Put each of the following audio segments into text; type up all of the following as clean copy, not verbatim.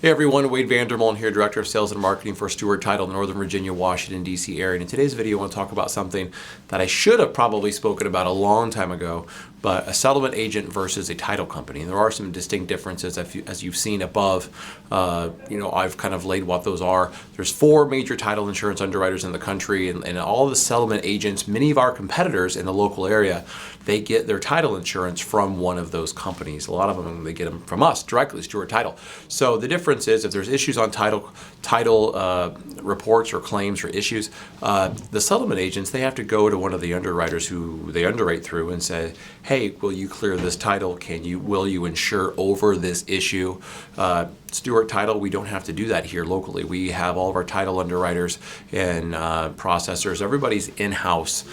Hey everyone, Wade Vandermolen here, Director of Sales and Marketing for Stewart Title in the Northern Virginia, Washington, D.C. area. And in today's video, I want to talk about something that I should have probably spoken about a long time ago, but a settlement agent versus a title company. And there are some distinct differences as you've seen above. I've kind of laid what those are. There's 4 major title insurance underwriters in the country, and all the settlement agents, many of our competitors in the local area, they get their title insurance from one of those companies. A lot of them, they get them from us directly, Stewart Title. So the difference is if there's issues on title reports or claims or issues, the settlement agents, they have to go to one of the underwriters who they underwrite through and say, hey, will you clear this title? Will you insure over this issue? Stewart Title, we don't have to do that here locally. We have all of our title underwriters and processors. Everybody's in-house,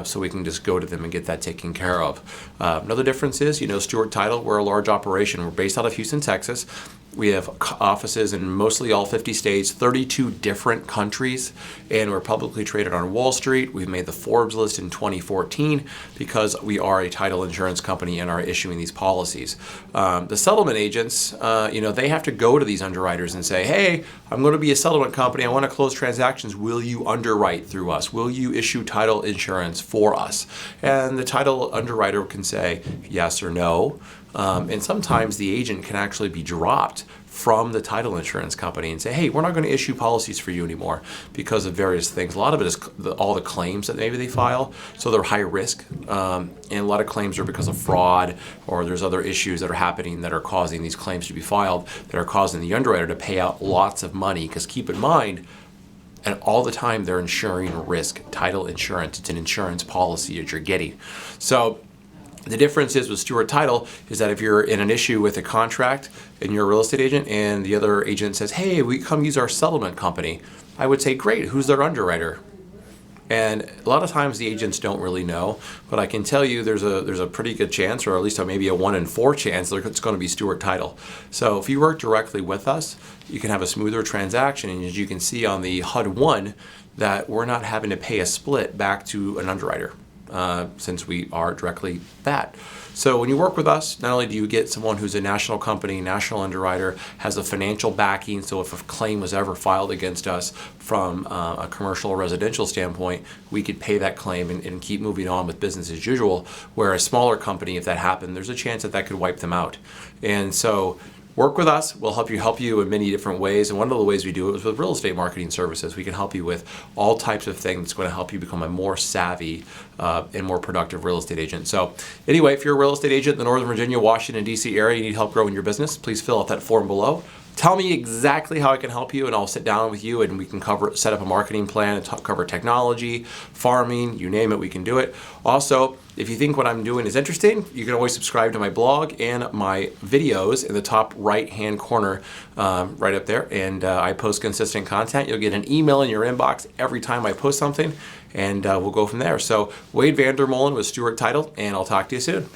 so we can just go to them and get that taken care of. Another difference is, Stewart Title, we're a large operation. We're based out of Houston, Texas. We have offices in mostly all 50 states, 32 different countries, and we're publicly traded on Wall Street. We've made the Forbes list in 2014 because we are a title insurance company and are issuing these policies. The settlement agents, they have to go to these underwriters and say, hey, I'm going to be a settlement company. I want to close transactions. Will you underwrite through us? Will you issue title insurance for us? And the title underwriter can say yes or no. And sometimes the agent can actually be dropped from the title insurance company and say, hey, we're not going to issue policies for you anymore because of various things. A lot of it is all the claims that maybe they file, so they're high risk. And a lot of claims are because of fraud, or there's other issues that are happening that are causing these claims to be filed, that are causing the underwriter to pay out lots of money. Because keep in mind, and all the time they're insuring risk. Title insurance, it's an insurance policy that you're getting. So the difference is with Stewart Title is that if you're in an issue with a contract and you're a real estate agent and the other agent says, hey, we come use our settlement company, I would say, great, who's their underwriter? And a lot of times the agents don't really know, but I can tell you there's a pretty good chance, or at least maybe a 1 in 4 chance, that it's going to be Stewart Title. So if you work directly with us, you can have a smoother transaction, and as you can see on the HUD-1, that we're not having to pay a split back to an underwriter. Since we are directly that. So when you work with us, not only do you get someone who's a national company, national underwriter, has a financial backing, so if a claim was ever filed against us from a commercial or residential standpoint, we could pay that claim and keep moving on with business as usual, where a smaller company, if that happened, there's a chance that could wipe them out. And so work with us. We'll help you in many different ways. And one of the ways we do it is with real estate marketing services. We can help you with all types of things that's going to help you become a more savvy and more productive real estate agent. So anyway, if you're a real estate agent in the Northern Virginia, Washington, D.C. area, you need help growing your business, please fill out that form below. Tell me exactly how I can help you, and I'll sit down with you and we can set up a marketing plan and cover technology, farming, you name it, we can do it. Also, if you think what I'm doing is interesting, you can always subscribe to my blog and my videos in the top right-hand corner, right up there. And I post consistent content. You'll get an email in your inbox every time I post something, and we'll go from there. So Wade Vandermolen with Stewart Title, and I'll talk to you soon.